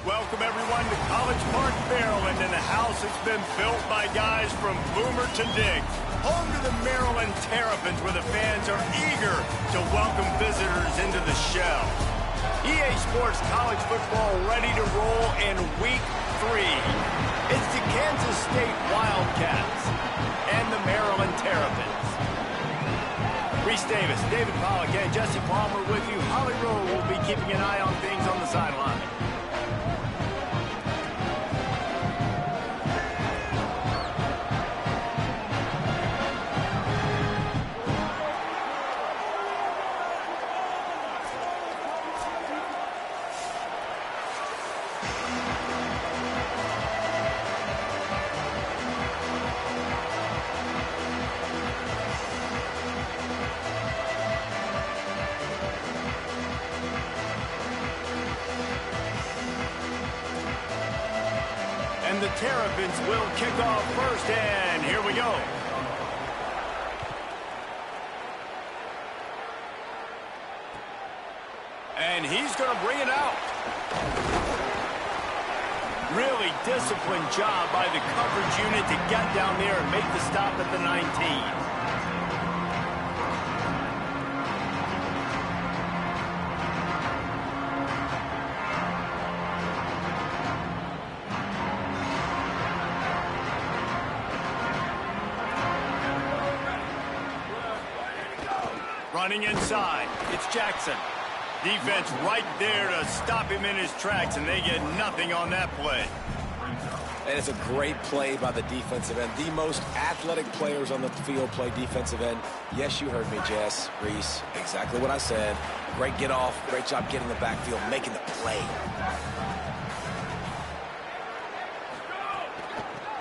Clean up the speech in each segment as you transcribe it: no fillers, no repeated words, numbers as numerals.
Welcome, everyone, to College Park, Maryland, and the house has been built by guys from Boomer to Diggs. Home to the Maryland Terrapins, where the fans are eager to welcome visitors into the shell. EA Sports College Football ready to roll in Week 3. It's the Kansas State Wildcats and the Maryland Terrapins. Reese Davis, David Pollack, and Jesse Palmer with you. Holly Rowe will be keeping an eye on things on the sideline. And the Terrapins will kick off first, and here we go. And he's going to bring it out. Really disciplined job by the coverage unit to get down there and make the stop at the 19. Running inside, it's Jackson. Defense right there to stop him in his tracks, and they get nothing on that play. And it's a great play by the defensive end. The most athletic players on the field play defensive end. Yes, you heard me, Jess, Reese. Exactly what I said. Great get off, great job getting the backfield, making the play.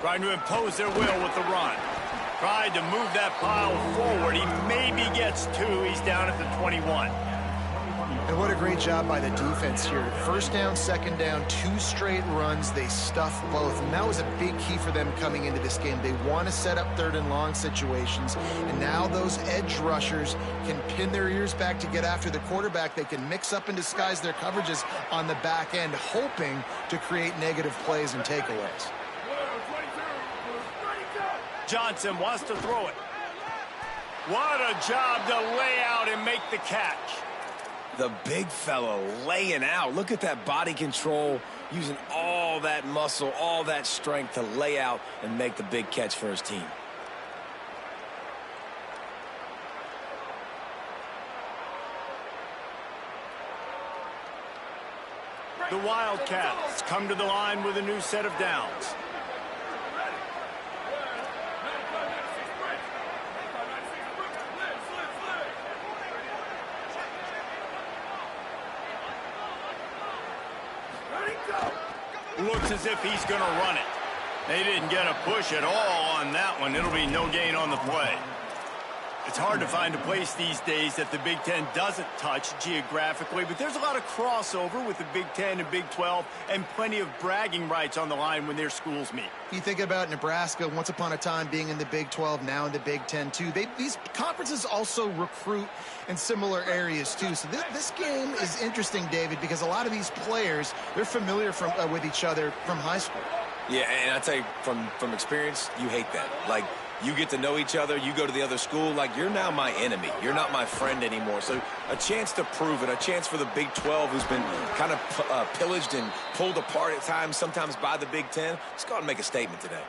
Trying to impose their will with the run. Tried to move that pile forward. He maybe gets 2. He's down at the 21. And what a great job by the defense here. First down, second down, 2 straight runs. They stuffed both. And that was a big key for them coming into this game. They want to set up 3rd and long situations. And now those edge rushers can pin their ears back to get after the quarterback. They can mix up and disguise their coverages on the back end, hoping to create negative plays and takeaways. Johnson wants to throw it. What a job to lay out and make the catch. The big fellow laying out. Look at that body control, using all that muscle, all that strength to lay out and make the big catch for his team. The Wildcats come to the line with a new set of downs. Looks as if he's going to run it. They didn't get a push at all on that one. It'll be no gain on the play. It's hard to find a place these days that the Big Ten doesn't touch geographically, but there's a lot of crossover with the Big Ten and Big 12 and plenty of bragging rights on the line when their schools meet. You think about Nebraska once upon a time being in the Big 12, now in the Big 10 too. These conferences also recruit in similar areas too. So this game is interesting, David, because a lot of these players, they're familiar with each other from high school. Yeah, and I tell you, from experience, you hate that. Like, you get to know each other, you go to the other school, like, you're now my enemy. You're not my friend anymore. So a chance to prove it, a chance for the Big 12, who's been kind of pillaged and pulled apart at times, sometimes by the Big 10. Let's go out and make a statement today.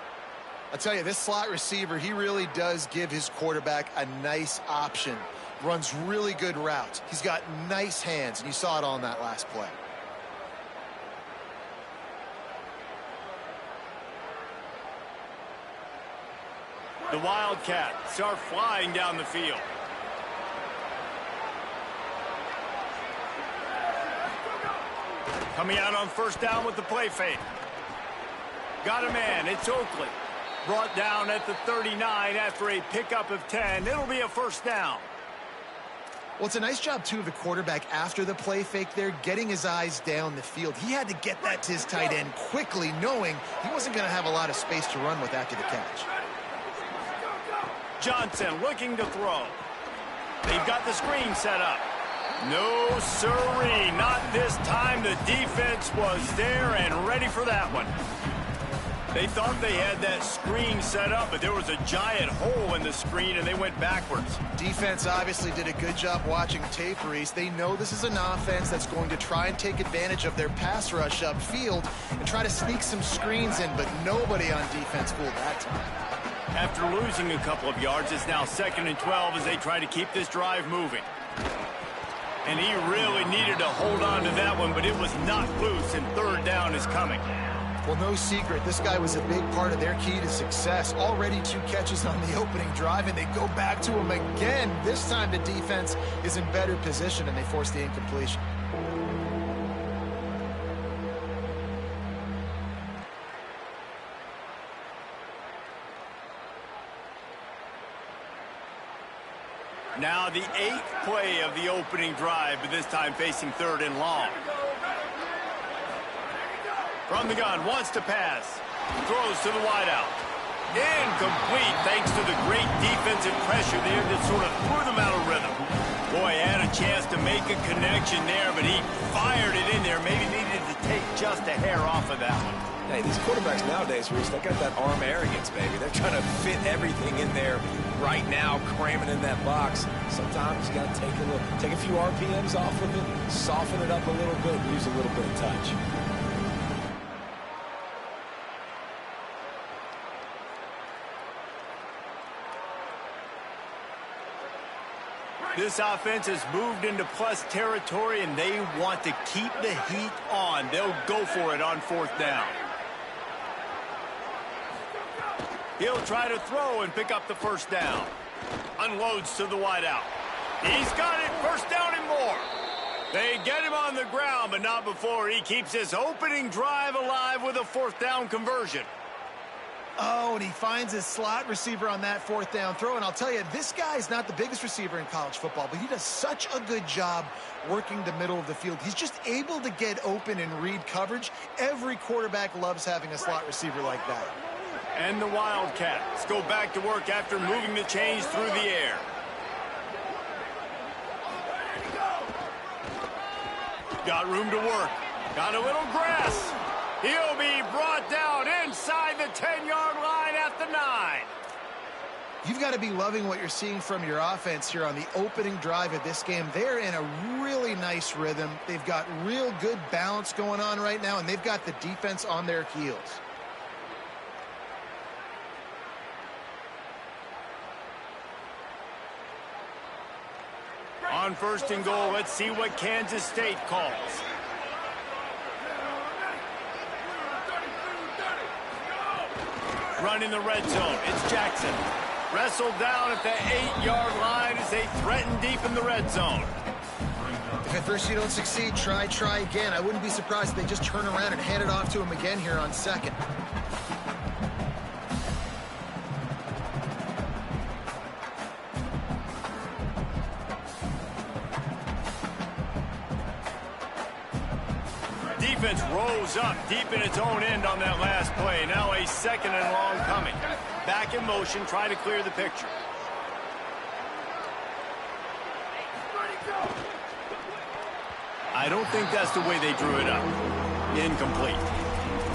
I tell you, this slot receiver, he really does give his quarterback a nice option. Runs really good routes. He's got nice hands, and you saw it on that last play. The Wildcats are flying down the field. Coming out on first down with the play fake. Got a man, it's Oakley. Brought down at the 39 after a pickup of 10. It'll be a first down. Well, it's a nice job, too, of the quarterback after the play fake there, getting his eyes down the field. He had to get that to his tight end quickly, knowing he wasn't going to have a lot of space to run with after the catch. Johnson looking to throw. They've got the screen set up. No, sirree. Not this time. The defense was there and ready for that one. They thought they had that screen set up, but there was a giant hole in the screen, and they went backwards. Defense obviously did a good job watching tape, Reese. They know this is an offense that's going to try and take advantage of their pass rush upfield and try to sneak some screens in, but nobody on defense fooled that time. After losing a couple of yards, it's now 2nd and 12 as they try to keep this drive moving. And he really needed to hold on to that one, but it was not loose, and 3rd down is coming. Well, no secret, this guy was a big part of their key to success. Already 2 catches on the opening drive, and they go back to him again. This time the defense is in better position, and they force the incompletion. Now the 8th play of the opening drive, but this time facing 3rd and long. From the gun, wants to pass. Throws to the wideout. Incomplete thanks to the great defensive pressure there that sort of threw them out of rhythm. Boy, had a chance to make a connection there, but he fired it in there. Maybe needed to take just a hair off of that one. Hey, these quarterbacks nowadays, Reese, they got that arm arrogance, baby. They're trying to fit everything in there right now, cramming in that box. Sometimes you got to take a few RPMs off of it, soften it up a little bit, use a little bit of touch. This offense has moved into plus territory, and they want to keep the heat on. They'll go for it on 4th down. He'll try to throw and pick up the 1st down. Unloads to the wideout. He's got it, 1st down and more. They get him on the ground, but not before he keeps his opening drive alive with a 4th down conversion. Oh, and he finds his slot receiver on that 4th down throw. And I'll tell you, this guy is not the biggest receiver in college football, but he does such a good job working the middle of the field. He's just able to get open and read coverage. Every quarterback loves having a slot receiver like that. And the Wildcats go back to work after moving the chains through the air. Got room to work. Got a little grass. He'll be brought down inside the 10-yard line at the 9. You've got to be loving what you're seeing from your offense here on the opening drive of this game. They're in a really nice rhythm. They've got real good balance going on right now, and they've got the defense on their heels. On 1st and goal, let's see what Kansas State calls. Running the red zone, it's Jackson. Wrestled down at the 8-yard line as they threaten deep in the red zone. If at first you don't succeed, try again. I wouldn't be surprised if they just turn around and hand it off to him again here on 2nd. Defense rose up deep in its own end on that last play. Now a 2nd and long coming. Back in motion, try to clear the picture. I don't think that's the way they drew it up. Incomplete.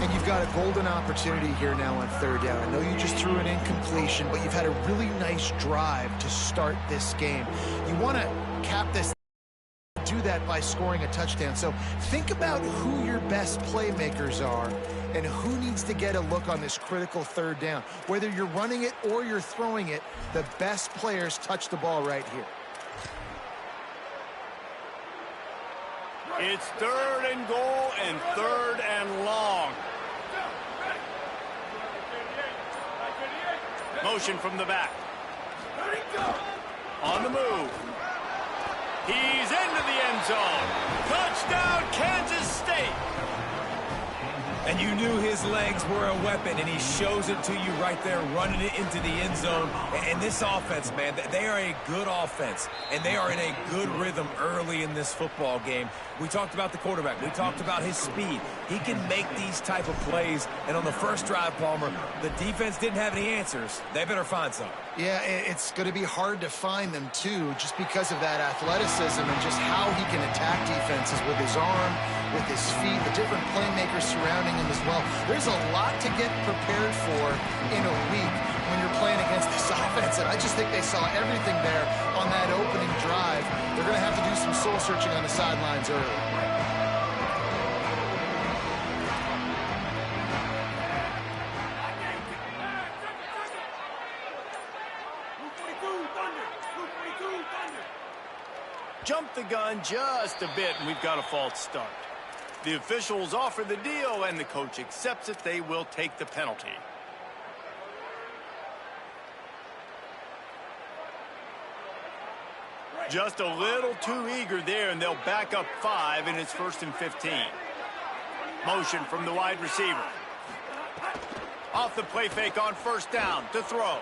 And you've got a golden opportunity here now on 3rd down. I know you just threw an incompletion, but you've had a really nice drive to start this game. You want to cap this, do that by scoring a touchdown. So think about who your best playmakers are and who needs to get a look on this critical 3rd down. Whether you're running it or you're throwing it, the best players touch the ball right here. It's 3rd and goal and 3rd and long. Motion from the back. On the move. He's into the end zone. Touchdown, Kansas State. And you knew his legs were a weapon, and he shows it to you right there, running it into the end zone. And this offense, man, they are a good offense, and they are in a good rhythm early in this football game. We talked about the quarterback. We talked about his speed. He can make these type of plays, and on the first drive, Palmer, the defense didn't have any answers. They better find some. Yeah, it's going to be hard to find them, too, just because of that athleticism and just how he can attack defenses with his arm, with his feet, the different playmakers surrounding him as well. There's a lot to get prepared for in a week when you're playing against this offense, and I just think they saw everything there on that opening drive. They're going to have to do some soul-searching on the sidelines early. Jumped the gun just a bit, and we've got a false start. The officials offer the deal, and the coach accepts it. They will take the penalty. Just a little too eager there, and they'll back up 5, and it's 1st and 15. Motion from the wide receiver. Off the play fake on 1st down to throw.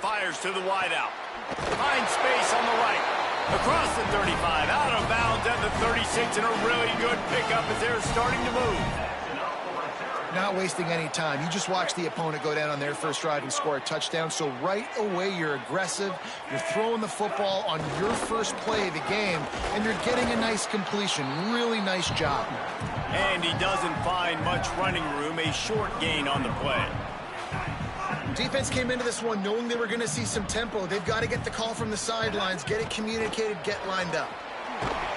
Fires to the wide out. Finds space on the right. Across the 35, out of bounds at the 36, and a really good pickup as they're starting to move. Not wasting any time. You just watch the opponent go down on their first drive and score a touchdown. So right away, you're aggressive. You're throwing the football on your first play of the game, and you're getting a nice completion. Really nice job. And he doesn't find much running room. A short gain on the play. Defense came into this one knowing they were going to see some tempo. They've got to get the call from the sidelines, get it communicated, get lined up.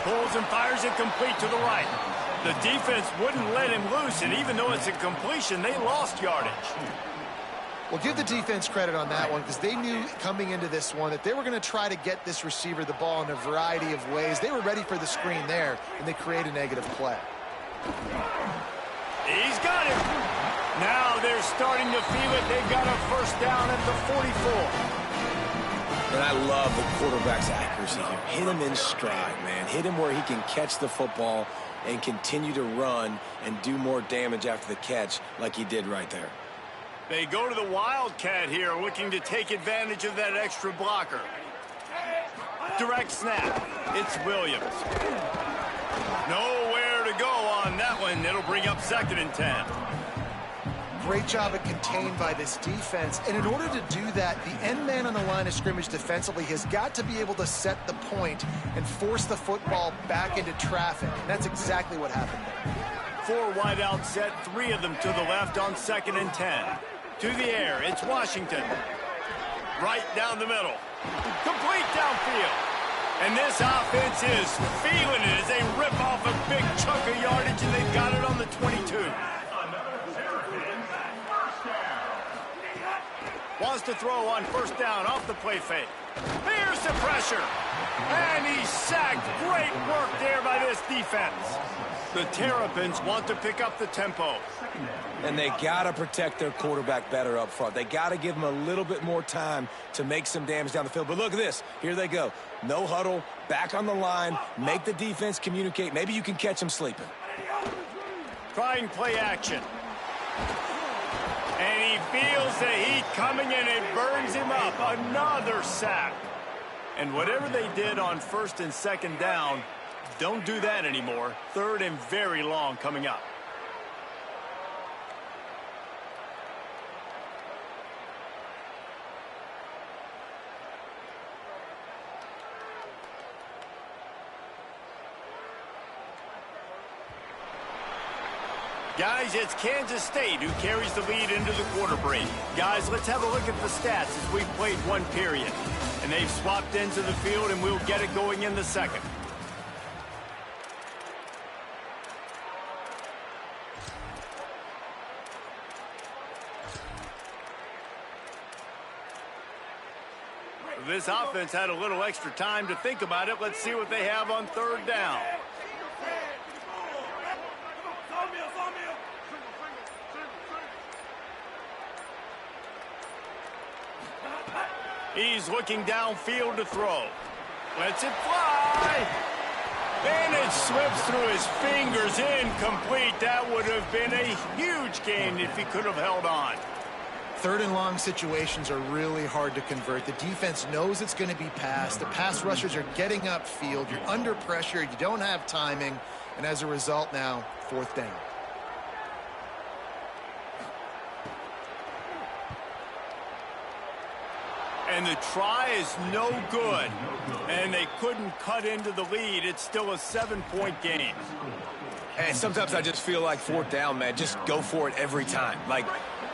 Pulls and fires it complete to the right. The defense wouldn't let him loose, and even though it's a completion, they lost yardage. Well, give the defense credit on that one because they knew coming into this one that they were going to try to get this receiver the ball in a variety of ways. They were ready for the screen there, and they create a negative play. He's got it. Now they're starting to feel it. They've got a 1st down at the 44. And I love the quarterback's accuracy here. Hit him in stride, man. Hit him where he can catch the football and continue to run and do more damage after the catch like he did right there. They go to the Wildcat here, looking to take advantage of that extra blocker. Direct snap. It's Williams. Nowhere to go on that one. It'll bring up 2nd and 10. Great job at contained by this defense. And in order to do that, the end man on the line of scrimmage defensively has got to be able to set the point and force the football back into traffic. And that's exactly what happened there. 4 wide out set, 3 of them to the left on 2nd and 10. To the air, it's Washington. Right down the middle. Complete downfield. And this offense is feeling it as they rip off a big chunk of yardage, and they've got it on the 22. Wants to throw on 1st down off the play fake. Here's the pressure. And he's sacked. Great work there by this defense. The Terrapins want to pick up the tempo. And they got to protect their quarterback better up front. They got to give him a little bit more time to make some damage down the field. But look at this. Here they go. No huddle, back on the line, make the defense communicate. Maybe you can catch him sleeping. Trying play action. And he feels the heat coming and it burns him up. Another sack. And whatever they did on 1st and 2nd down, don't do that anymore. 3rd and very long coming up. Guys, it's Kansas State who carries the lead into the quarter break. Guys, let's have a look at the stats as we've played 1 period. And they've swapped into the field, and we'll get it going in the 2nd. This offense had a little extra time to think about it. Let's see what they have on 3rd down. He's looking downfield to throw. Lets it fly. And it slips through his fingers, incomplete. That would have been a huge gain if he could have held on. Third and long situations are really hard to convert. The defense knows it's going to be passed. The pass rushers are getting upfield. You're under pressure. You don't have timing. And as a result now, fourth down. And the try is no good. And they couldn't cut into the lead. It's still a 7-point game. And sometimes I just feel like fourth down, man, just go for it every time. Like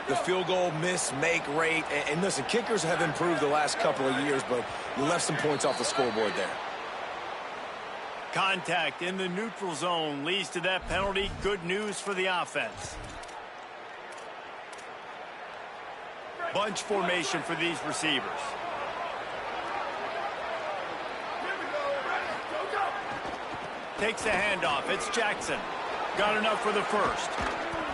the field goal miss-make rate. And listen, kickers have improved the last couple of years, but you left some points off the scoreboard there. Contact in the neutral zone leads to that penalty. Good news for the offense. Bunch formation for these receivers. Takes the handoff. It's Jackson. Got enough for the first.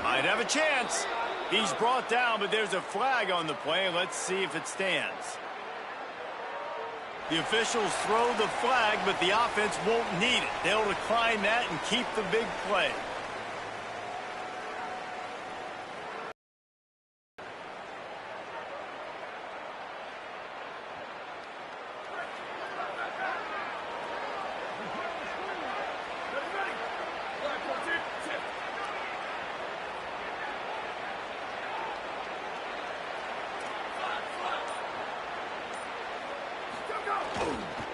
Might have a chance. He's brought down, but there's a flag on the play. Let's see if it stands. The officials throw the flag, but the offense won't need it. They'll decline that and keep the big play.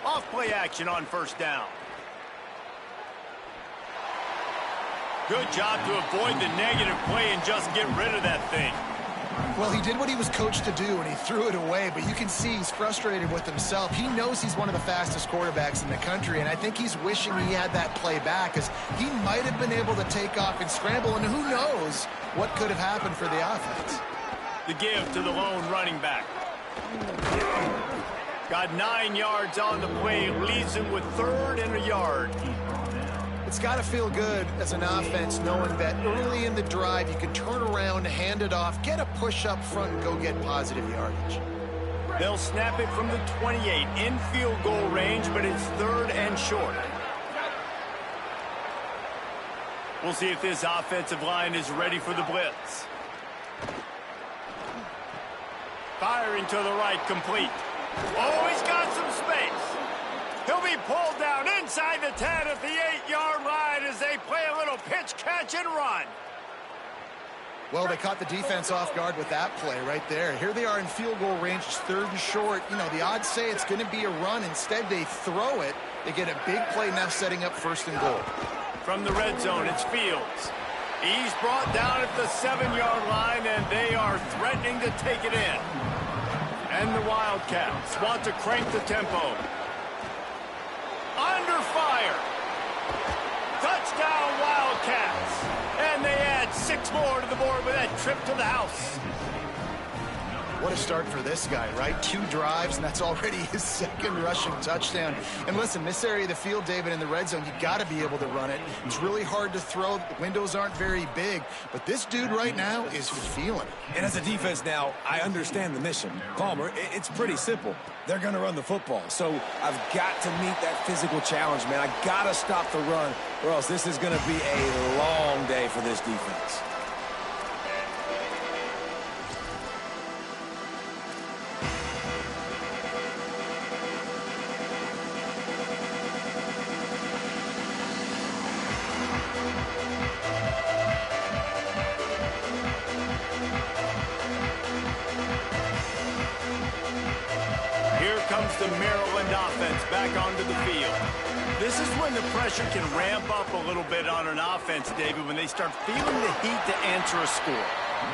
Off-play action on first down. Good job to avoid the negative play and just get rid of that thing. Well, he did what he was coached to do, and he threw it away, but you can see he's frustrated with himself. He knows he's one of the fastest quarterbacks in the country, and I think he's wishing he had that play back, because he might have been able to take off and scramble, and who knows what could have happened for the offense. The give to the lone running back. Got 9 yards on the play, leaves him with third and a yard. It's got to feel good as an offense knowing that early in the drive you can turn around, hand it off, get a push up front, and go get positive yardage. They'll snap it from the 28 in field goal range, but it's third and short. We'll see if this offensive line is ready for the blitz. Firing to the right, complete. Oh, he's got some space. He'll be pulled down inside the 10 at the 8-yard line as they play a little pitch, catch, and run. Well, they caught the defense off guard with that play right there. Here they are in field goal range, it's third and short. You know, the odds say it's going to be a run. Instead, they throw it. They get a big play now setting up first and goal. From the red zone, it's Fields. He's brought down at the 7-yard line, and they are threatening to take it in. And the Wildcats want to crank the tempo. Under fire. Touchdown, Wildcats. And they add 6 more to the board with that trip to the house. What a start for this guy, right? 2 drives, and that's already his second rushing touchdown. And listen, this area of the field, David, in the red zone, you got to be able to run it. It's really hard to throw. The windows aren't very big, but this dude right now is feeling it. And as a defense now, I understand the mission. Palmer, it's pretty simple. They're going to run the football. So I've got to meet that physical challenge, man. I got to stop the run, or else this is going to be a long day for this defense. The Maryland offense back onto the field. This is when the pressure can ramp up a little bit on an offense, David, when they start feeling the heat to answer a score.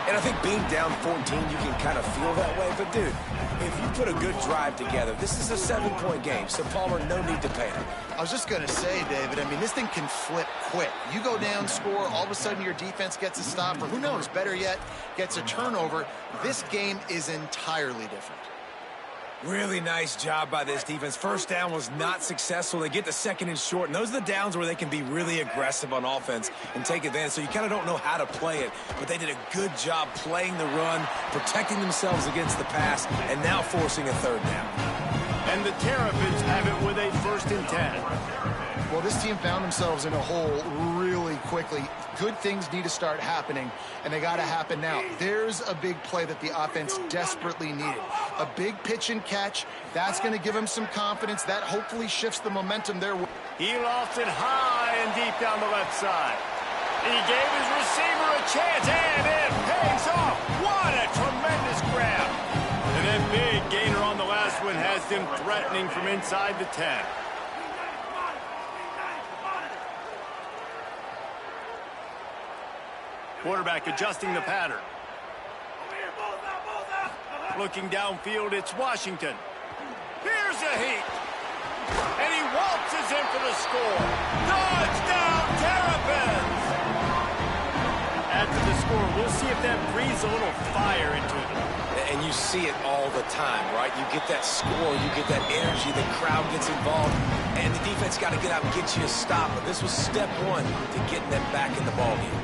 And I think being down 14, you can kind of feel that way. But, dude, if you put a good drive together, this is a 7-point game. So, Palmer, no need to panic. I was just going to say, David, I mean, this thing can flip quick. You go down, score, all of a sudden your defense gets a stop, or who knows, better yet, gets a turnover. This game is entirely different. Really nice job by this defense. First down was not successful. They get the second and short, and those are the downs where they can be really aggressive on offense and take advantage. So you kind of don't know how to play it, but they did a good job playing the run, protecting themselves against the pass, and now forcing a third down. And the Terrapins have it with a 1st and 10. Well, this team found themselves in a hole really quickly. Good things need to start happening, and they got to happen now. There's a big play that the offense desperately needed. A big pitch and catch. That's going to give them some confidence. That hopefully shifts the momentum there. He lofts it high and deep down the left side. He gave his receiver a chance, and it pays off. What a tremendous grab. And that big gainer on the last one has them threatening from inside the 10. Quarterback adjusting the pattern. Looking downfield, it's Washington. Here's a heat. And he waltzes in for the score. Touchdown, Terrapins! After the score, we'll see if that breathes a little fire into them. And you see it all the time, right? You get that score, you get that energy, the crowd gets involved, and the defense got to get out and get you a stop. But this was step one to getting them back in the ballgame.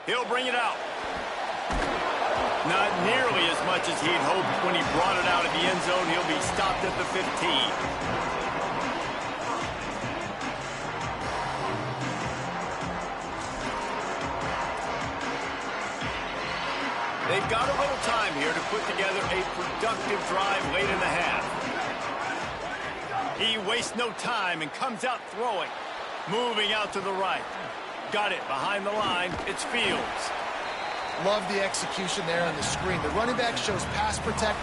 He'll bring it out. Not nearly as much as he'd hoped when he brought it out of the end zone. He'll be stopped at the 15. They've got a little time here to put together a productive drive late in the half. He wastes no time and comes out throwing. Moving out to the right. Got it behind the line. It's Fields. Love the execution there on the screen. The running back shows pass protect,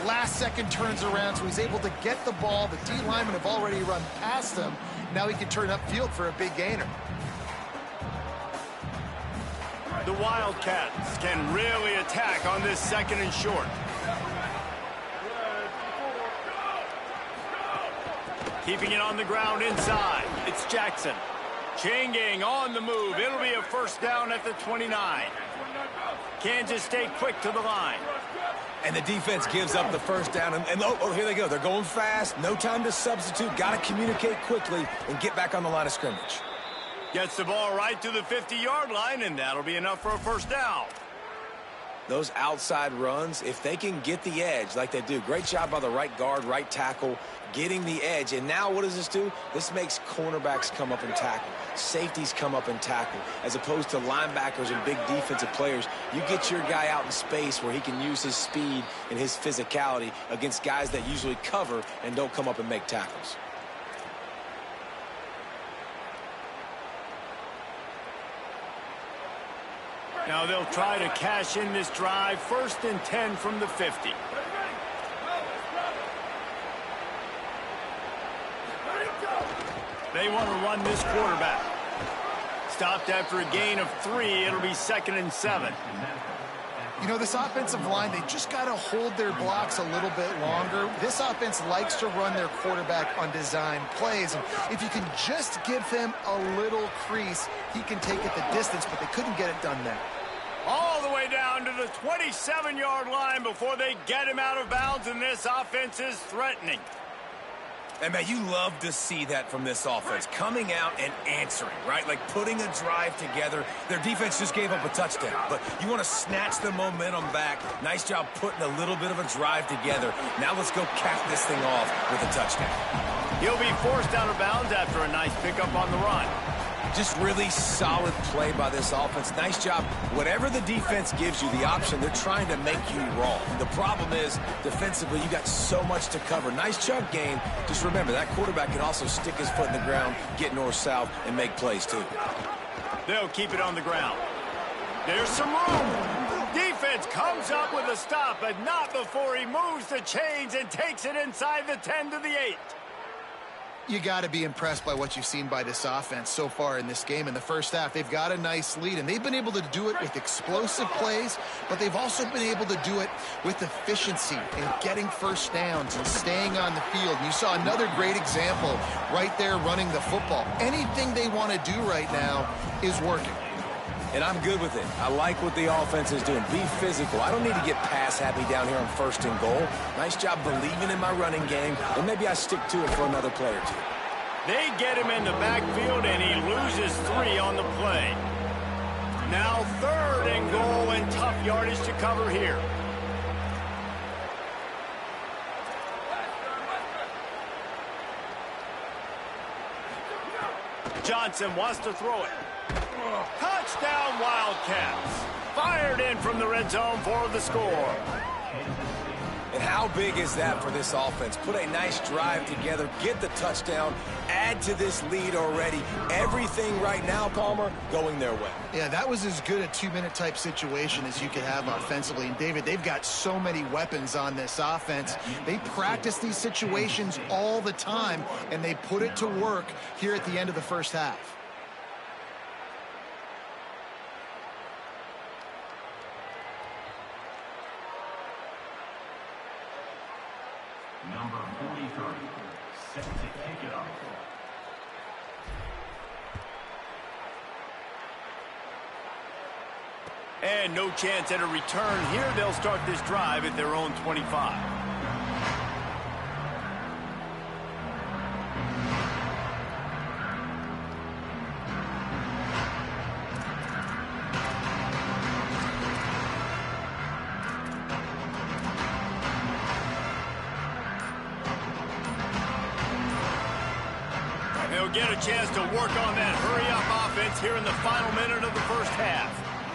last second turns around, so he's able to get the ball. The D linemen have already run past him. Now he can turn upfield for a big gainer. The Wildcats can really attack on this second and short. Keeping it on the ground inside. It's Jackson. Changing on the move. It'll be a first down at the 29. Kansas State quick to the line. And the defense gives up the first down. And oh, here they go. They're going fast. No time to substitute. Got to communicate quickly and get back on the line of scrimmage. Gets the ball right to the 50-yard line, and that'll be enough for a first down. Those outside runs, if they can get the edge like they do, great job by the right guard, right tackle, getting the edge. And now what does this do? This makes cornerbacks come up and tackle. Safeties come up and tackle. As opposed to linebackers and big defensive players, you get your guy out in space where he can use his speed and his physicality against guys that usually cover and don't come up and make tackles. Now they'll try to cash in this drive. First and 10 from the 50. They want to run this quarterback. Stopped after a gain of 3. It'll be second and 7. You know, this offensive line, they just got to hold their blocks a little bit longer. This offense likes to run their quarterback on design plays. And if you can just give him a little crease, he can take it the distance, but they couldn't get it done there. All the way down to the 27-yard line before they get him out of bounds, and this offense is threatening. And, man, you love to see that from this offense, coming out and answering, right? Like putting a drive together. Their defense just gave up a touchdown, but you want to snatch the momentum back. Nice job putting a little bit of a drive together. Now let's go cap this thing off with a touchdown. He'll be forced out of bounds after a nice pickup on the run. Just really solid play by this offense. Nice job. Whatever the defense gives you the option, they're trying to make you wrong. The problem is, defensively, you got so much to cover. Nice chunk gain. Just remember, that quarterback can also stick his foot in the ground, get north-south, and make plays, too. They'll keep it on the ground. There's some room. Defense comes up with a stop, but not before he moves the chains and takes it inside the 10 to the 8. You got to be impressed by what you've seen by this offense so far in this game. In the first half, they've got a nice lead, and they've been able to do it with explosive plays, but they've also been able to do it with efficiency and getting first downs and staying on the field. And you saw another great example right there running the football. Anything they want to do right now is working. And I'm good with it. I like what the offense is doing. Be physical. I don't need to get pass happy down here on 1st and goal. Nice job believing in my running game, and maybe I stick to it for another play or two. They get him in the backfield, and he loses 3 on the play. Now 3rd and goal, and tough yardage to cover here. Johnson wants to throw it. Touchdown, Wildcats. Fired in from the red zone for the score. And how big is that for this offense? Put a nice drive together, get the touchdown, add to this lead already. Everything right now, Palmer, going their way. Yeah, that was as good a 2-minute type situation as you could have offensively. And, David, they've got so many weapons on this offense. They practice these situations all the time, and they put it to work here at the end of the first half. Number 43, set to kick it off. And no chance at a return here. They'll start this drive at their own 25. They'll get a chance to work on that hurry-up offense here in the final minute of the first half.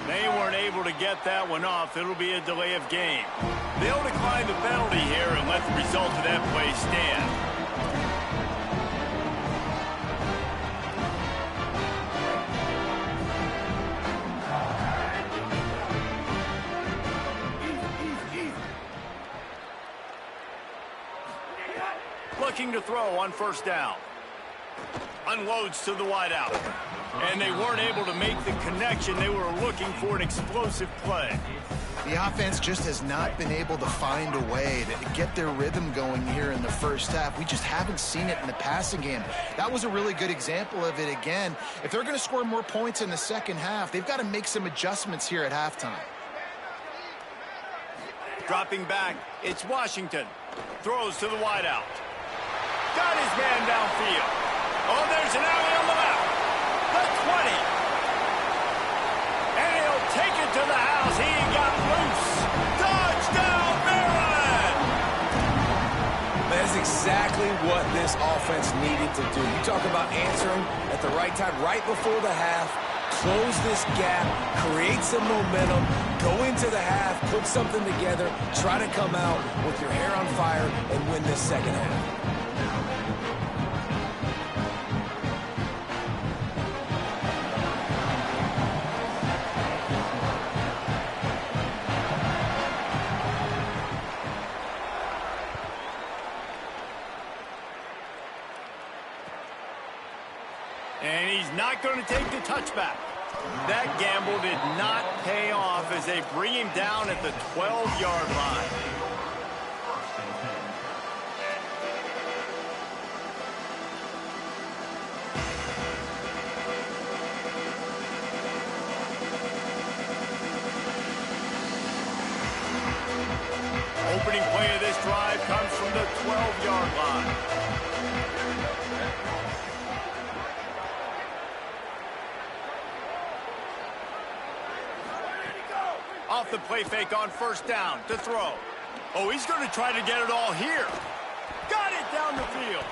They weren't able to get that one off. It'll be a delay of game. They'll decline the penalty here and let the result of that play stand. Looking to throw on 1st down. Unloads to the wideout. And they weren't able to make the connection. They were looking for an explosive play. The offense just has not been able to find a way to get their rhythm going here in the first half. We just haven't seen it in the passing game. That was a really good example of it again. If they're going to score more points in the second half, they've got to make some adjustments here at halftime. Dropping back, it's Washington. Throws to the wideout. Got his man downfield. Oh, there's an alley on the left. The 20. And he'll take it to the house. He got loose. Touchdown, Maryland! That is exactly what this offense needed to do. You talk about answering at the right time, right before the half, close this gap, create some momentum, go into the half, put something together, try to come out with your hair on fire and win this second half. And he's not going to take the touchback. That gamble did not pay off as they bring him down at the 12-yard line. Opening play of this drive comes from the 12-yard line. Off the play fake on 1st down to throw. Oh, he's going to try to get it all here. Got it down the field.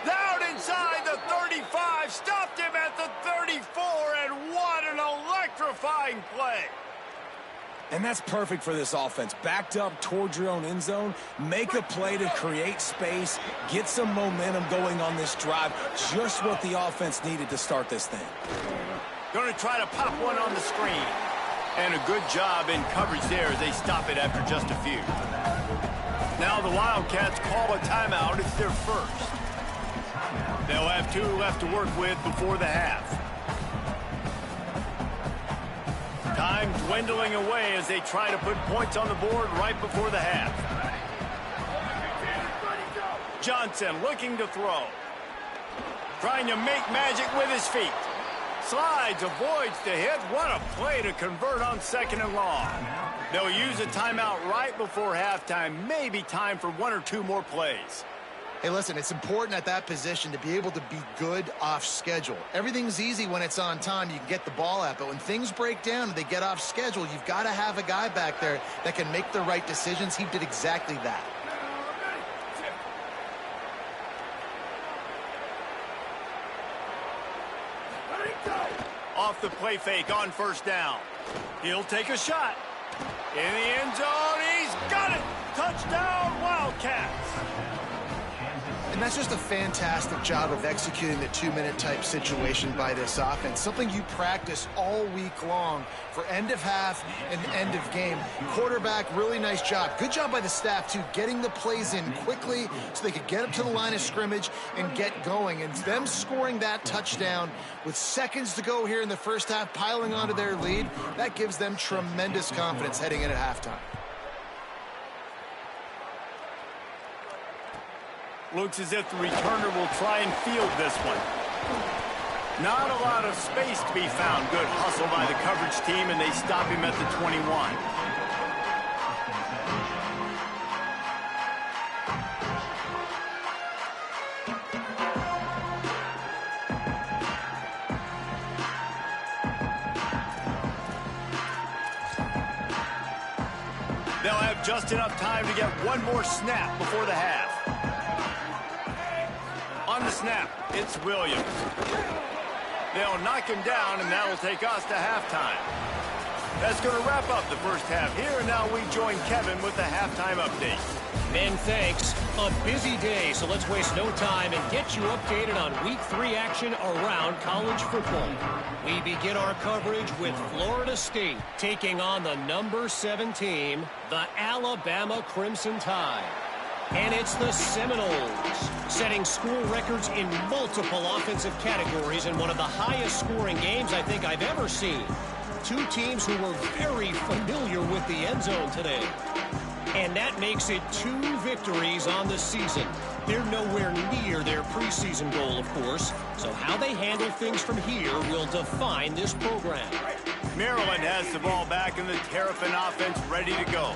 Down inside the 35. Stopped him at the 34. And what an electrifying play. And that's perfect for this offense. Backed up towards your own end zone. Make a play to create space. Get some momentum going on this drive. Just what the offense needed to start this thing. Going to try to pop one on the screen. And a good job in coverage there as they stop it after just a few. Now the Wildcats call a timeout. It's their first. They'll have 2 left to work with before the half. Time dwindling away as they try to put points on the board right before the half. Johnson looking to throw. Trying to make magic with his feet. Slides, avoids the hit. What a play to convert on 2nd and long. They'll use a timeout right before halftime. Maybe time for 1 or 2 more plays. Hey, listen, it's important at that position to be able to be good off schedule. Everything's easy when it's on time. You can get the ball out. But when things break down and they get off schedule, you've got to have a guy back there that can make the right decisions. He did exactly that. Off the play fake on 1st down. He'll take a shot. In the end zone, he's got it. Touchdown, Wildcats. And that's just a fantastic job of executing the 2-minute type situation by this offense. Something you practice all week long for end of half and end of game. Quarterback, really nice job. Good job by the staff, too, getting the plays in quickly so they could get up to the line of scrimmage and get going. And them scoring that touchdown with seconds to go here in the first half, piling onto their lead, that gives them tremendous confidence heading in at halftime. Looks as if the returner will try and field this one. Not a lot of space to be found. Good hustle by the coverage team, and they stop him at the 21. They'll have just enough time to get 1 more snap before the half. On the snap, it's Williams. They'll knock him down, and that will take us to halftime. That's going to wrap up the first half here, and now we join Kevin with the halftime update. Men, thanks. A busy day, so let's waste no time and get you updated on Week 3 action around college football. We begin our coverage with Florida State taking on the number 7 team, the Alabama Crimson Tide. And it's the Seminoles, setting school records in multiple offensive categories in one of the highest scoring games I think I've ever seen. 2 teams who were very familiar with the end zone today. And that makes it 2 victories on the season. They're nowhere near their preseason goal, of course. So how they handle things from here will define this program. Maryland has the ball back and the Terrapin offense ready to go.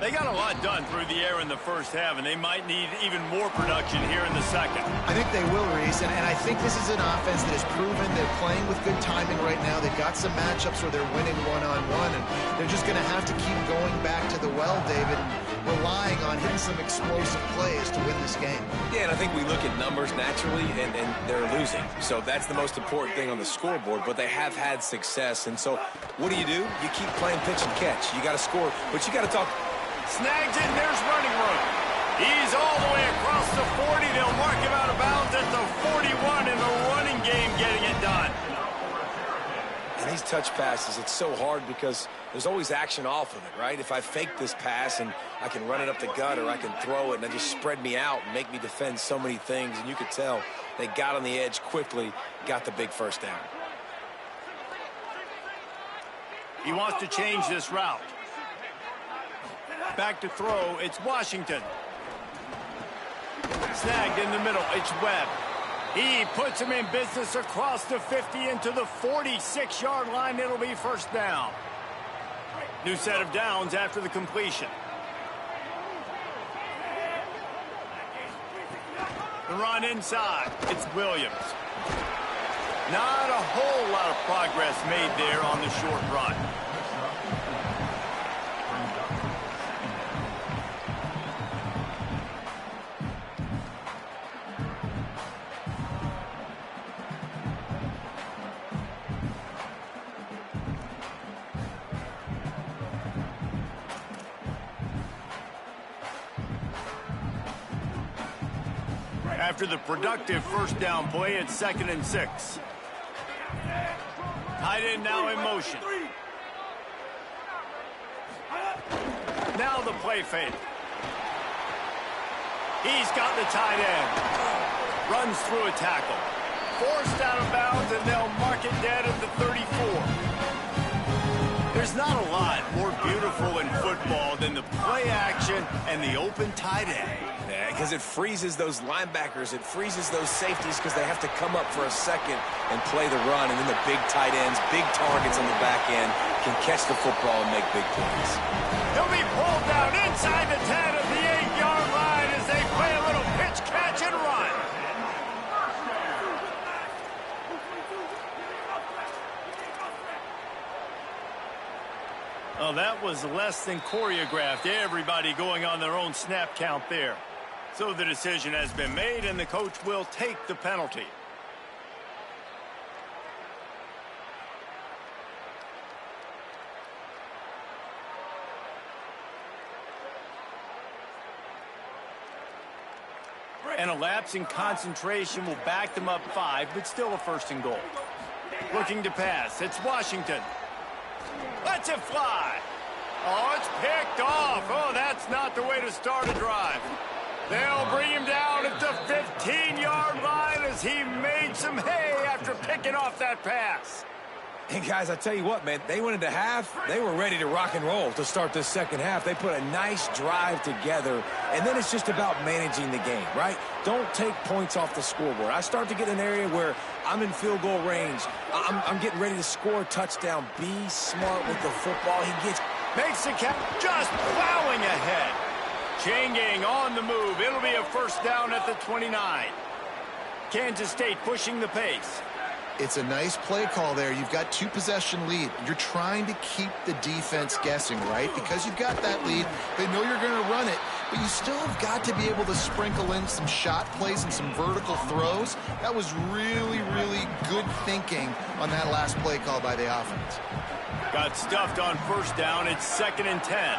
They got a lot done through the air in the first half, and they might need even more production here in the second. I think they will, Reese, and I think this is an offense that has proven they're playing with good timing right now. They've got some matchups where they're winning one-on-one, and they're just going to have to keep going back to the well, David, and relying on hitting some explosive plays to win this game. Yeah, and I think we look at numbers naturally, and they're losing. So that's the most important thing on the scoreboard, but they have had success. And so what do? You keep playing pitch and catch. You got to score, but you got to talk. Snags it, and there's running room. He's all the way across the 40. They'll mark him out of bounds at the 41 in the running game, getting it done. And these touch passes, it's so hard because there's always action off of it, right? If I fake this pass and I can run it up the gut or I can throw it and it just spread me out and make me defend so many things. And you could tell they got on the edge quickly, got the big first down. He wants to change this route. Back to throw, it's Washington. Snagged in the middle, it's Webb. He puts him in business across the 50 into the 46-yard line. It'll be first down. New set of downs after the completion. The run inside, it's Williams. Not a whole lot of progress made there on the short run. After the productive first down play, it's 2nd and 6. Tight end now in motion. Now the play fake. He's got the tight end. runs through a tackle. Forced out of bounds, and they'll mark it dead at the 34. There's not a lot more beautiful in football than the play action and the open tight end. Yeah, because it freezes those linebackers. It freezes those safeties because they have to come up for a second and play the run. And then the big tight ends, big targets on the back end can catch the football and make big plays. He'll be pulled down inside the 10 of the 8-yard line as they play a little pitch, catch, and run. Oh, that was less than choreographed. Everybody going on their own snap count there. So the decision has been made, and the coach will take the penalty. And a lapse in concentration will back them up 5, but still a 1st and goal. Looking to pass. It's Washington. Lets it fly. Oh, it's picked off. Oh, that's not the way to start a drive. They'll bring him down at the 15-yard line as he made some hay after picking off that pass. And guys, I tell you what, man, they went into half. They were ready to rock and roll to start this second half. They put a nice drive together, and then it's just about managing the game, right? Don't take points off the scoreboard. I start to get an area where I'm in field goal range. I'm getting ready to score a touchdown. Be smart with the football. Makes the catch, just plowing ahead. Chain gang on the move. It'll be a 1st down at the 29. Kansas State pushing the pace. It's a nice play call there. You've got 2-possession lead. You're trying to keep the defense guessing, right? Because you've got that lead. They know you're going to run it, but you still have got to be able to sprinkle in some shot plays and some vertical throws. That was really, really good thinking on that last play call by the offense. Got stuffed on 1st down. It's 2nd and 10.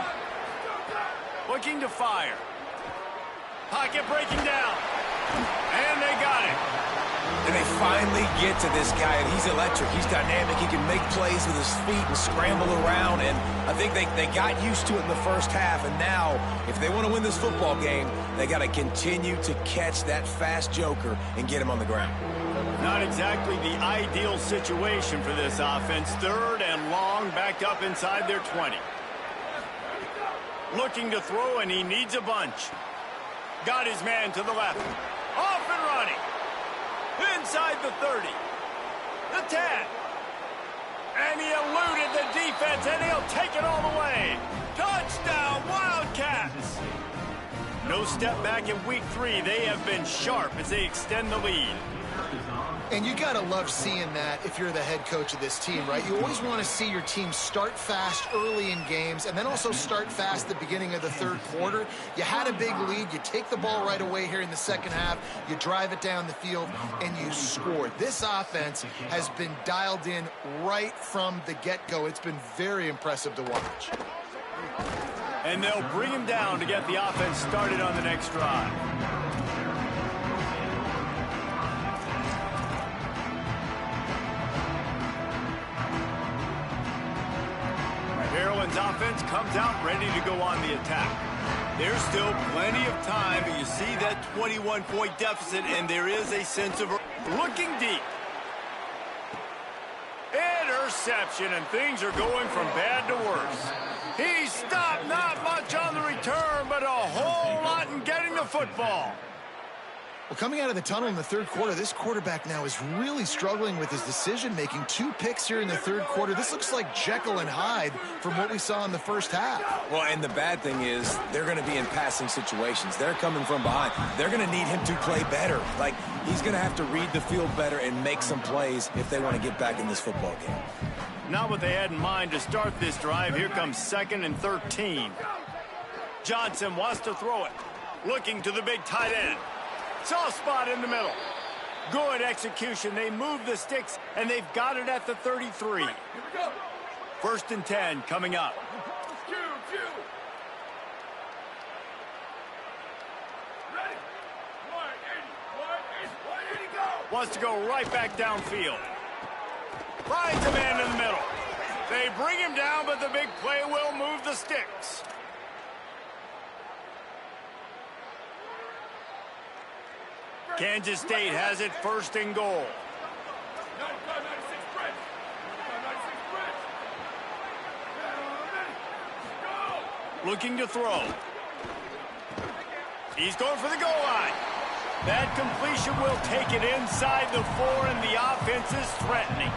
Looking to fire. Pocket breaking down. And they got it. And they finally get to this guy, and he's electric. He's dynamic. He can make plays with his feet and scramble around. And I think they got used to it in the 1st half. And now, if they want to win this football game, they got to continue to catch that fast joker and get him on the ground. Not exactly the ideal situation for this offense. 3rd and long, backed up inside their 20. Looking to throw, and he needs a bunch. Got his man to the left. Off and running. Inside the 30. The 10. And he eluded the defense, and he'll take it all the way. Touchdown, Wildcats. No step back in week 3. They have been sharp as they extend the lead. And you got to love seeing that if you're the head coach of this team, right? You always want to see your team start fast early in games and then also start fast at the beginning of the 3rd quarter. You had a big lead. You take the ball right away here in the 2nd half. You drive it down the field, and you score. This offense has been dialed in right from the get-go. It's been very impressive to watch. And they'll bring him down to get the offense started on the next drive. Maryland's offense comes out ready to go on the attack. There's still plenty of time, but you see that 21-point deficit, and there is a sense of looking deep. Interception, and things are going from bad to worse. He stopped, not much on the return, but a whole lot in getting the football. Well, coming out of the tunnel in the 3rd quarter, this quarterback now is really struggling with his decision-making. 2 picks here in the 3rd quarter. This looks like Jekyll and Hyde from what we saw in the 1st half. Well, and the bad thing is they're going to be in passing situations. They're coming from behind. They're going to need him to play better. Like, he's going to have to read the field better and make some plays if they want to get back in this football game. Not what they had in mind to start this drive. Here comes 2nd and 13. Johnson wants to throw it. Looking to the big tight end. Soft spot in the middle. Good execution. They move the sticks, and they've got it at the 33. 1st and 10 coming up. Wants to go right back downfield. Finds a man in the middle. They bring him down, but the big play will move the sticks. Kansas State has it first and goal. Looking to throw. He's going for the goal line. That completion will take it inside the 4, and the offense is threatening.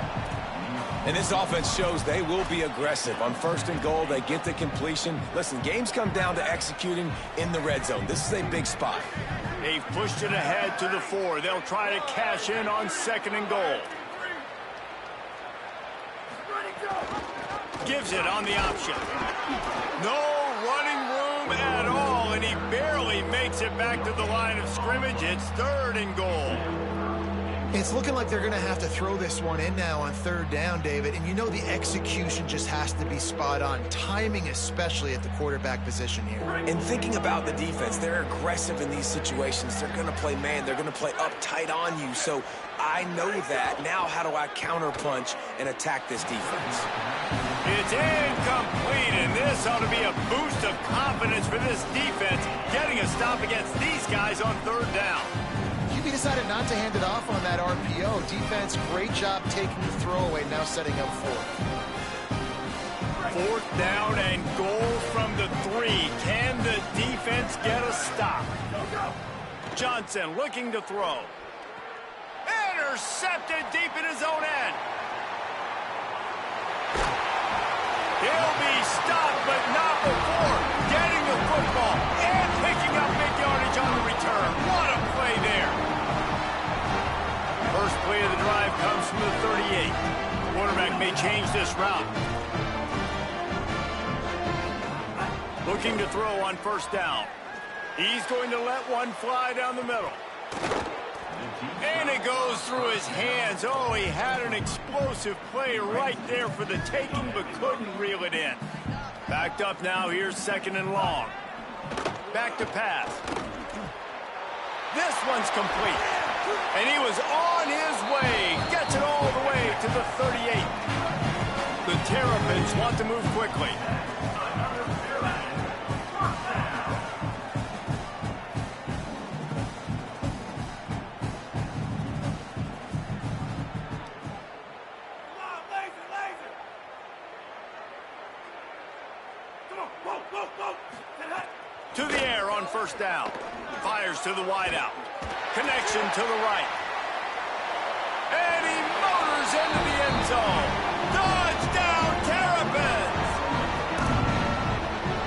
And this offense shows they will be aggressive. On first and goal, they get the completion. Listen, games come down to executing in the red zone. This is a big spot. They've pushed it ahead to the 4. They'll try to cash in on second and goal. Gives it on the option. No running room at all, and he barely makes it back to the line of scrimmage. It's third and goal. It's looking like they're going to have to throw this one in now on third down, David. And you know the execution just has to be spot on. Timing especially at the quarterback position here. And thinking about the defense, they're aggressive in these situations. They're going to play man. They're going to play up tight on you. So I know that. Now how do I counterpunch and attack this defense? It's incomplete, and this ought to be a boost of confidence for this defense, getting a stop against these guys on third down. QB decided not to hand it off on that RPO. Defense, great job taking the throwaway, now setting up fourth. Fourth down and goal from the 3. Can the defense get a stop? Johnson looking to throw. Intercepted deep in his own end. He'll be stopped, but not before getting the football and picking up big yardage on the return. What a play there. First play of the drive comes from the 38. Quarterback may change this route. Looking to throw on first down. He's going to let one fly down the middle. And it goes through his hands. Oh, he had an explosive play right there for the taking, but couldn't reel it in. Backed up now. Here's second and long. Back to pass. This one's complete. And he was on his way. Gets it all the way to the 38. The Terrapins want to move quickly. To the air on first down. Fires to the wideout. Connection to the right. And he motors into the end zone. Touchdown, Terrapins!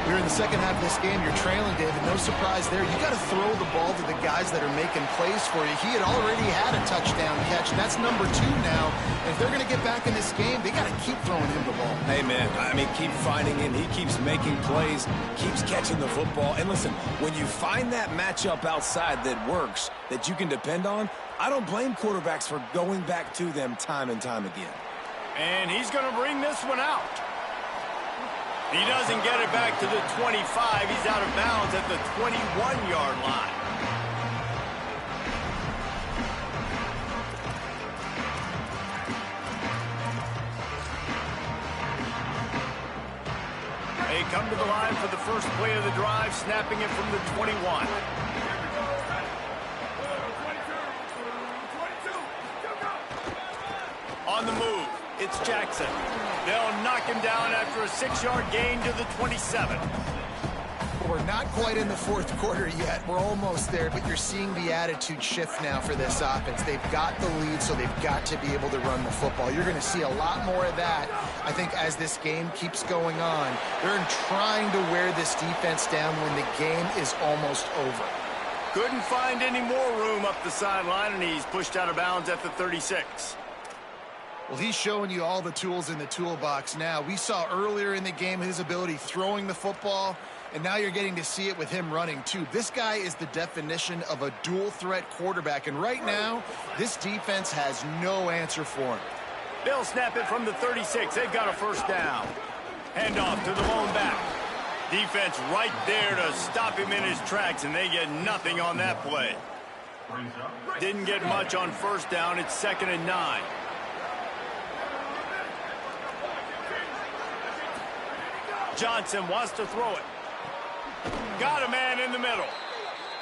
We're in the second half of this game. You're trailing, David. No surprise there. You got to throw the ball to the guys that are making plays for you. He had already had a touchdown catch, and that's number 2 now. And if they're going to get back in this game, they got to keep throwing him the ball. Amen. I mean, keep finding him. He keeps making plays, keeps catching the football. And listen, when you find that matchup outside that works, that you can depend on, I don't blame quarterbacks for going back to them time and time again. And he's going to bring this one out. He doesn't get it back to the 25. He's out of bounds at the 21-yard line. They come to the line for the first play of the drive, snapping it from the 21. On the move, it's Jackson. They'll knock him down after a 6-yard gain to the 27. We're not quite in the fourth quarter yet. We're almost there, but you're seeing the attitude shift now for this offense. They've got the lead, so they've got to be able to run the football. You're going to see a lot more of that, I think, as this game keeps going on. They're trying to wear this defense down when the game is almost over. Couldn't find any more room up the sideline, and he's pushed out of bounds at the 36. Well, he's showing you all the tools in the toolbox now. We saw earlier in the game his ability throwing the football, and now you're getting to see it with him running, too. This guy is the definition of a dual-threat quarterback, and right now, this defense has no answer for him. They'll snap it from the 36. They've got a first down. Handoff to the lone back. Defense right there to stop him in his tracks, and they get nothing on that play. Didn't get much on first down. It's 2nd and 9. Johnson wants to throw it. Got a man in the middle.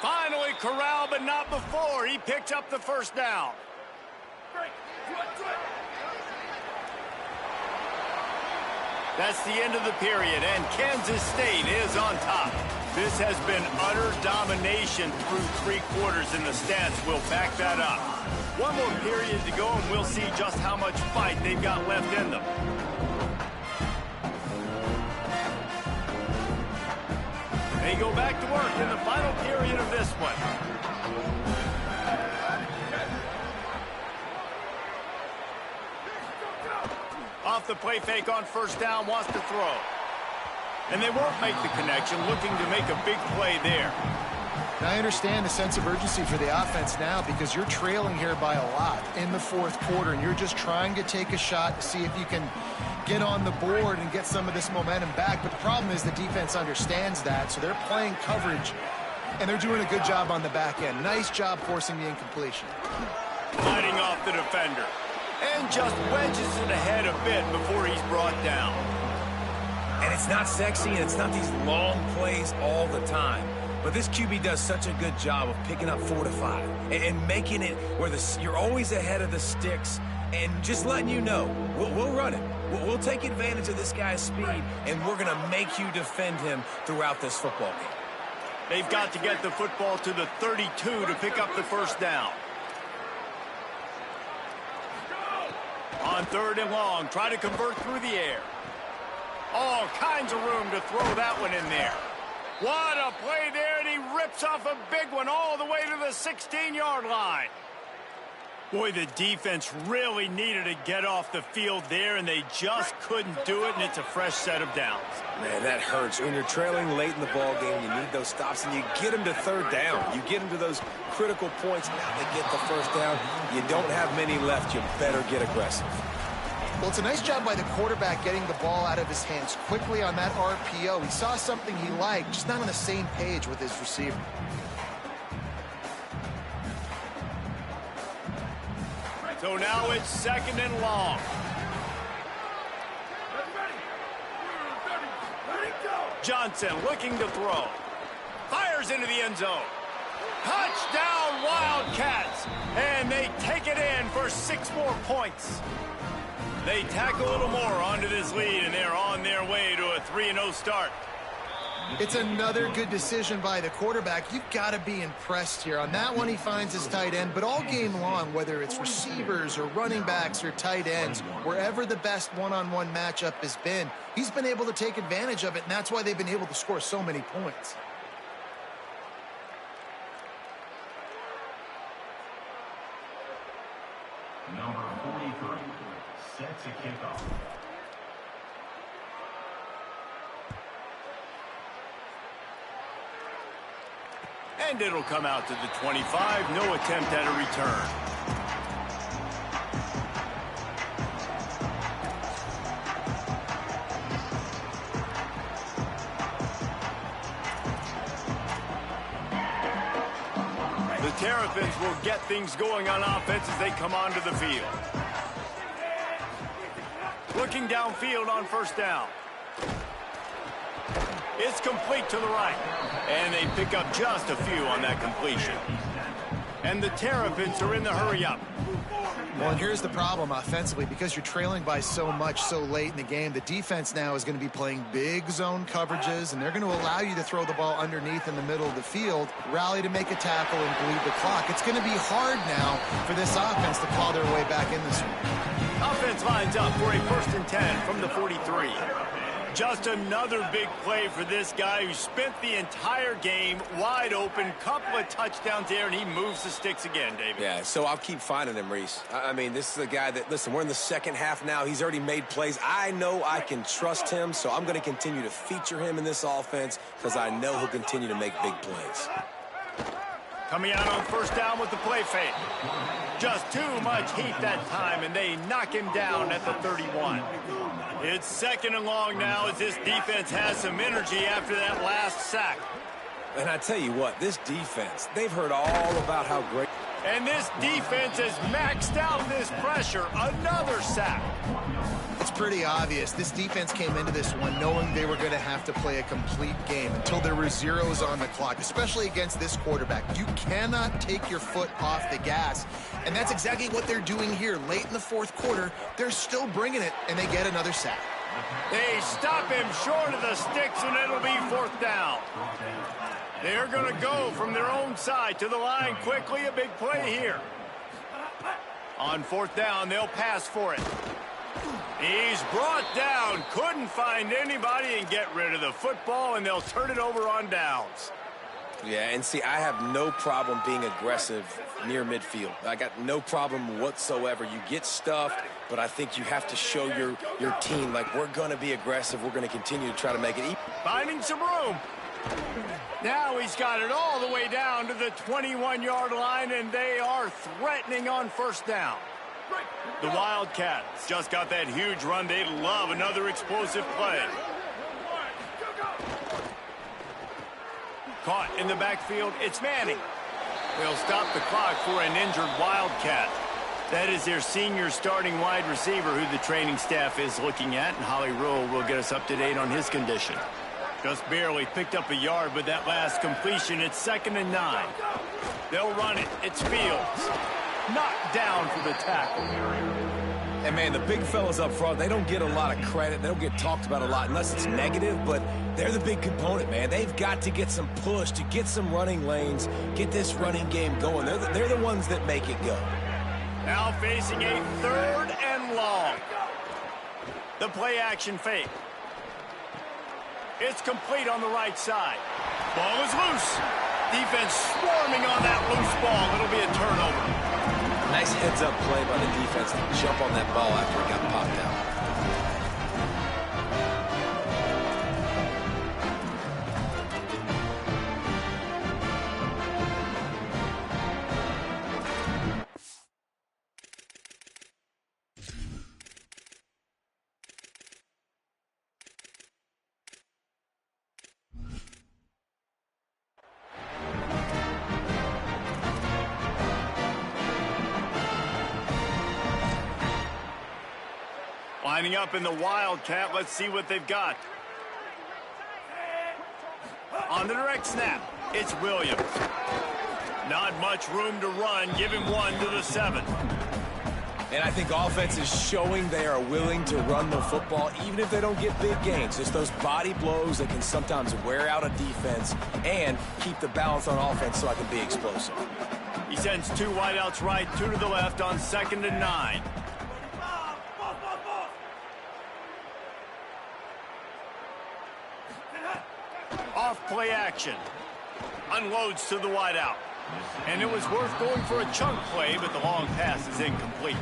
Finally corralled, but not before. He picked up the first down. That's the end of the period, and Kansas State is on top. This has been utter domination through 3 quarters, and the stats will back that up. One more period to go, and we'll see just how much fight they've got left in them. They go back to work in the final period of this one. Off the play fake on first down, wants to throw. And they won't make the connection, looking to make a big play there. Now, I understand the sense of urgency for the offense now because you're trailing here by a lot in the 4th quarter, and you're just trying to take a shot to see if you can get on the board and get some of this momentum back. But the problem is the defense understands that, so they're playing coverage, and they're doing a good job on the back end. Nice job forcing the incompletion. Fighting off the defender. And just wedges it ahead a bit before he's brought down. And it's not sexy, and it's not these long plays all the time. But this QB does such a good job of picking up 4 to 5 and making it where you're always ahead of the sticks and just letting you know, we'll run it. We'll take advantage of this guy's speed, and we're going to make you defend him throughout this football game. They've got to get the football to the 32 to pick up the first down. On 3rd and long, try to convert through the air. All kinds of room to throw that one in there. What a play there, and he rips off a big one all the way to the 16-yard line. Boy, the defense really needed to get off the field there, and they just couldn't do it, and it's a fresh set of downs. Man, that hurts. When you're trailing late in the ball game, you need those stops, and you get them to 3rd down. You get them to those critical points. Now they get the first down. You don't have many left. You better get aggressive. Well, it's a nice job by the quarterback getting the ball out of his hands quickly on that RPO. He saw something he liked, just not on the same page with his receiver. So now it's 2nd and long. Johnson looking to throw. Fires into the end zone. Touchdown, Wildcats! And they take it in for 6 more points. They tack a little more onto this lead, and they're on their way to a 3-0 start. It's another good decision by the quarterback. You've got to be impressed here. On that one, he finds his tight end, but all game long, whether it's receivers or running backs or tight ends, wherever the best one-on-one matchup has been, he's been able to take advantage of it, and that's why they've been able to score so many points. Number 43, set to kick off. And it'll come out to the 25. No attempt at a return. The Terrapins will get things going on offense as they come onto the field. Looking downfield on first down. It's complete to the right. And they pick up just a few on that completion. And the Terrapins are in the hurry-up. Well, and here's the problem offensively. Because you're trailing by so much so late in the game, the defense now is going to be playing big zone coverages, and they're going to allow you to throw the ball underneath in the middle of the field, rally to make a tackle, and bleed the clock. It's going to be hard now for this offense to claw their way back in this one. Offense lines up for a 1st and 10 from the 43. Just another big play for this guy who spent the entire game wide open. Couple of touchdowns there, and he moves the sticks again, David. Yeah, so I'll keep finding him, Reese. I mean, this is a guy that, listen, we're in the 2nd half now. He's already made plays. I know I can trust him, so I'm going to continue to feature him in this offense because I know he'll continue to make big plays. Coming out on first down with the play fake. Just too much heat that time, and they knock him down at the 31. It's 2nd and long now as this defense has some energy after that last sack. And I tell you what, this defense, they've heard all about how great. And this defense has maxed out this pressure. Another sack. It's pretty obvious. This defense came into this one knowing they were going to have to play a complete game until there were zeros on the clock, especially against this quarterback. You cannot take your foot off the gas, and that's exactly what they're doing here. Late in the fourth quarter, they're still bringing it, and they get another sack. They stop him short of the sticks, and it'll be fourth down. They're going to go from their own side to the line quickly. A big play here. On fourth down, they'll pass for it. He's brought down. Couldn't find anybody and get rid of the football, and they'll turn it over on downs. Yeah, and see, I have no problem being aggressive near midfield. I got no problem whatsoever. You get stuffed, but I think you have to show your team, like, we're going to be aggressive. We're going to continue to try to make it. Finding some room. Now he's got it all the way down to the 21-yard line, and they are threatening on first down. The Wildcats just got that huge run. They love another explosive play. Caught in the backfield, it's Manning. They'll stop the clock for an injured Wildcat. That is their senior starting wide receiver who the training staff is looking at, and Holly Rule will get us up to date on his condition. Just barely picked up a yard with that last completion. It's 2nd and 9. They'll run it. It's Fields. Knocked down for the tackle. And, man, the big fellas up front, they don't get a lot of credit. They don't get talked about a lot unless it's negative, but they're the big component, man. They've got to get some push, to get some running lanes, get this running game going. They're the ones that make it go. Now facing a 3rd and long. The play action fake. It's complete on the right side. Ball is loose. Defense swarming on that loose ball. It'll be a turnover. Nice heads-up play by the defense to jump on that ball after it got popped out. Lining up in the Wildcat. Let's see what they've got. On the direct snap, it's Williams. Not much room to run. Give him 1 to the 7. And I think offense is showing they are willing to run the football, even if they don't get big gains. Just those body blows that can sometimes wear out a defense and keep the balance on offense so I can be explosive. He sends 2 wideouts right, 2 to the left on 2nd and 9. Off play action. Unloads to the wideout. And it was worth going for a chunk play, but the long pass is incomplete.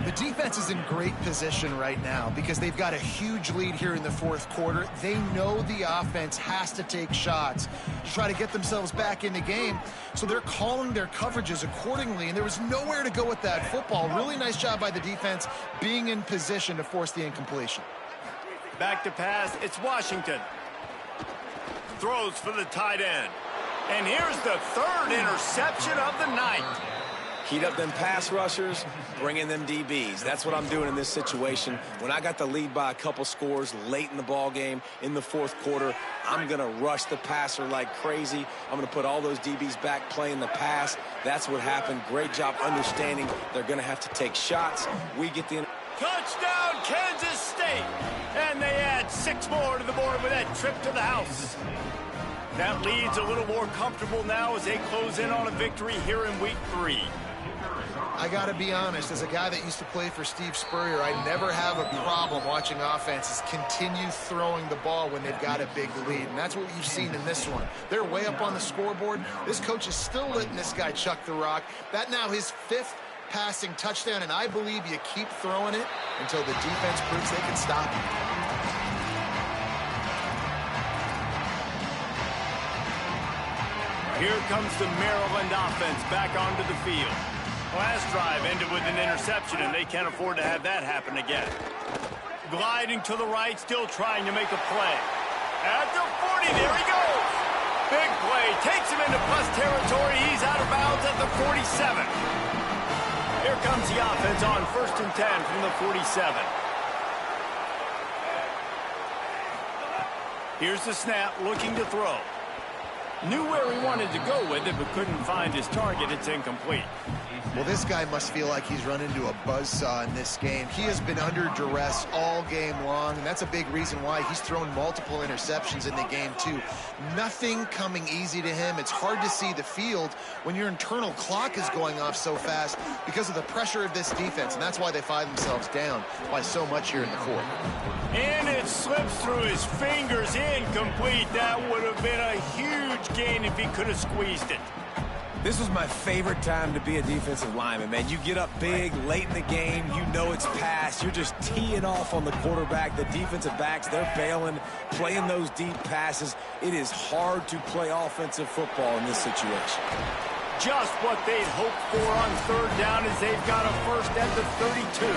The defense is in great position right now because they've got a huge lead here in the fourth quarter. They know the offense has to take shots to try to get themselves back in the game. So they're calling their coverages accordingly, and there was nowhere to go with that football. Really nice job by the defense being in position to force the incompletion. Back to pass, it's Washington. Throws for the tight end. And here's the 3rd interception of the night. Heat up them pass rushers, bring in them DBs. That's what I'm doing in this situation. When I got the lead by a couple scores late in the ball game, in the fourth quarter, I'm going to rush the passer like crazy. I'm going to put all those DBs back playing the pass. That's what happened. Great job understanding they're going to have to take shots. We get the... Touchdown, Kansas State. And they add 6 more to the board with that trip to the house. That lead's a little more comfortable now as they close in on a victory here in week 3. I got to be honest, as a guy that used to play for Steve Spurrier, I never have a problem watching offenses continue throwing the ball when they've got a big lead. And that's what you've seen in this one. They're way up on the scoreboard. This coach is still letting this guy chuck the rock. That now his 5th passing touchdown, and I believe you keep throwing it until the defense proves they can stop it. Here comes the Maryland offense back onto the field. Last drive ended with an interception, and they can't afford to have that happen again. Gliding to the right, still trying to make a play. At the 40, there he goes. Big play, takes him into plus territory. He's out of bounds at the 47. Here comes the offense on 1st and 10 from the 47. Here's the snap, looking to throw. Knew where he wanted to go with it, but couldn't find his target. It's incomplete. Well, this guy must feel like he's run into a buzzsaw in this game. He has been under duress all game long, and that's a big reason why he's thrown multiple interceptions in the game, too. Nothing coming easy to him. It's hard to see the field when your internal clock is going off so fast because of the pressure of this defense, and that's why they find themselves down by so much here in the fourth. And it slips through his fingers, incomplete. That would have been a huge gain if he could have squeezed it. This was my favorite time to be a defensive lineman, man. You get up big, late in the game, you know it's past. You're just teeing off on the quarterback. The defensive backs, they're bailing, playing those deep passes. It is hard to play offensive football in this situation. Just what they'd hoped for on third down as they've got a first at the 32.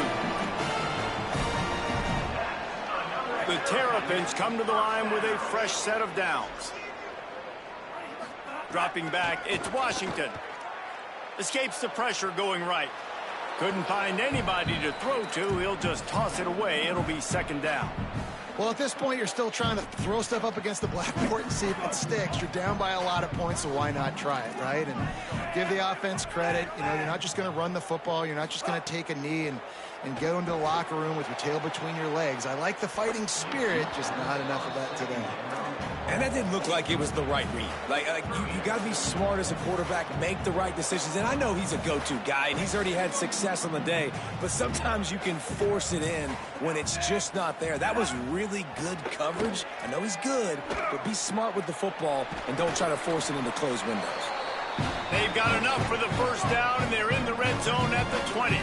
The Terrapins come to the line with a fresh set of downs. Dropping back, it's Washington. Escapes the pressure going right. Couldn't find anybody to throw to. He'll just toss it away. It'll be second down. Well, at this point, you're still trying to throw stuff up against the blackboard and see if it sticks. You're down by a lot of points, so why not try it, right? And give the offense credit. You know, you're not just going to run the football. You're not just going to take a knee and go into the locker room with your tail between your legs. I like the fighting spirit, just not enough of that today. And that didn't look like it was the right read. Like you got to be smart as a quarterback, make the right decisions. And I know he's a go-to guy, and he's already had success on the day. But sometimes you can force it in when it's just not there. That was really good coverage. I know he's good, but be smart with the football and don't try to force it into closed windows. They've got enough for the first down, and they're in the red zone at the 20.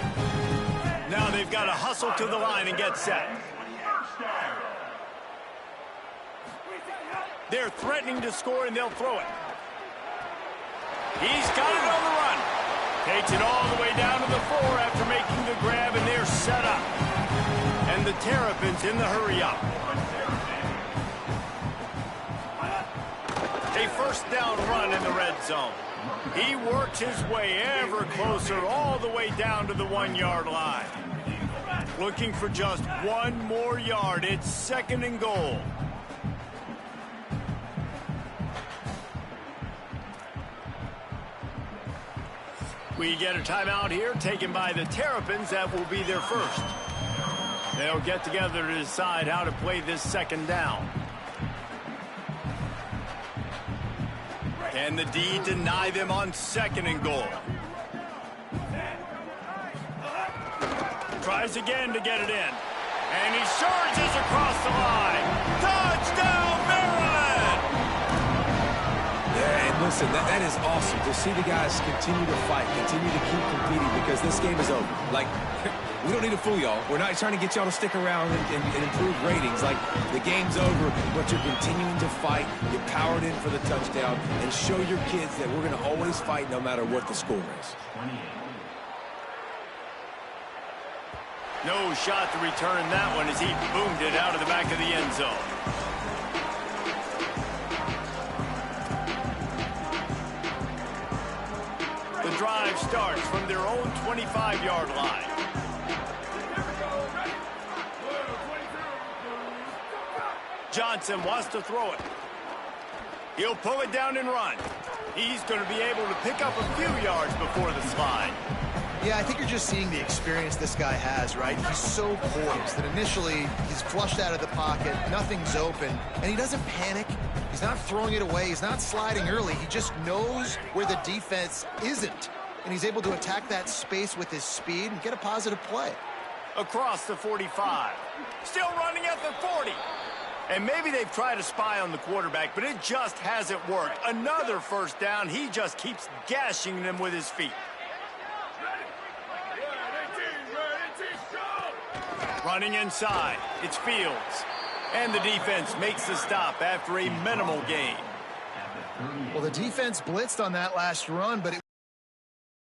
Now they've got to hustle to the line and get set. They're threatening to score, and they'll throw it. He's got it on the run. Takes it all the way down to the 4 after making the grab, and they're set up. And the Terrapins in the hurry-up. A first down run in the red zone. He works his way ever closer all the way down to the 1-yard line. Looking for just one more yard. It's second and goal. We get a timeout here taken by the Terrapins. That will be their first. They'll get together to decide how to play this second down. Can the D deny them on second and goal? Tries again to get it in. And he surges across the line. Touchdown, Maryland! Yeah, and listen, that is awesome to see the guys continue to fight, continue to keep competing, because this game is over. Like, we don't need to fool y'all. We're not trying to get y'all to stick around and improve ratings. Like, the game's over, but you're continuing to fight. You powered in for the touchdown, and show your kids that we're going to always fight no matter what the score is. No shot to return that one as he boomed it out of the back of the end zone. The drive starts from their own 25-yard line. Johnson wants to throw it. He'll pull it down and run. He's going to be able to pick up a few yards before the slide. Yeah, I think you're just seeing the experience this guy has, right? He's so poised that initially he's flushed out of the pocket, nothing's open, and he doesn't panic. He's not throwing it away. He's not sliding early. He just knows where the defense isn't, and he's able to attack that space with his speed and get a positive play. Across the 45. Still running at the 40. And maybe they've tried to spy on the quarterback, but it just hasn't worked. Another first down. He just keeps gashing them with his feet. Running inside, it's Fields. And the defense makes the stop after a minimal gain. Well, the defense blitzed on that last run, but it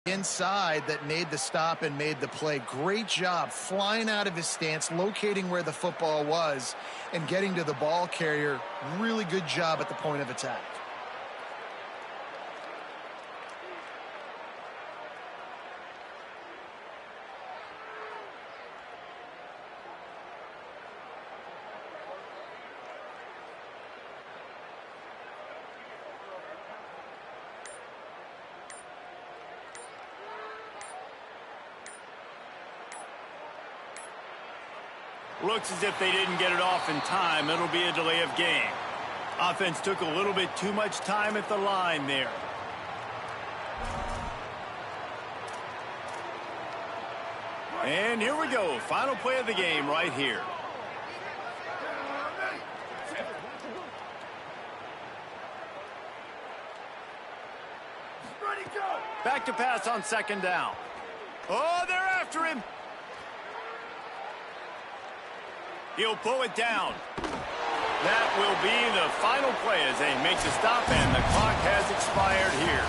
was inside that made the stop and made the play. Great job flying out of his stance, locating where the football was, and getting to the ball carrier. Really good job at the point of attack. Looks as if they didn't get it off in time. It'll be a delay of game. Offense took a little bit too much time at the line there. And here we go. Final play of the game right here. Back to pass on second down. Oh, they're after him. He'll pull it down. That will be the final play as they make the stop, and the clock has expired here.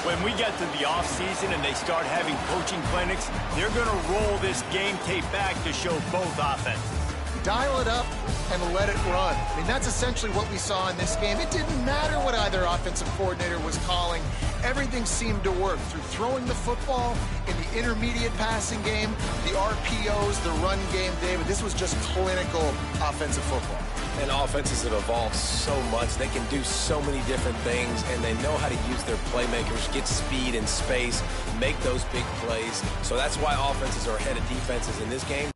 When we get to the offseason and they start having coaching clinics, they're going to roll this game tape back to show both offenses. Dial it up and let it run. I mean, that's essentially what we saw in this game. It didn't matter what either offensive coordinator was calling. Everything seemed to work through throwing the football, in the intermediate passing game, the RPOs, the run game, David. This was just clinical offensive football. And offenses have evolved so much. They can do so many different things, and they know how to use their playmakers, get speed and space, make those big plays. So that's why offenses are ahead of defenses in this game.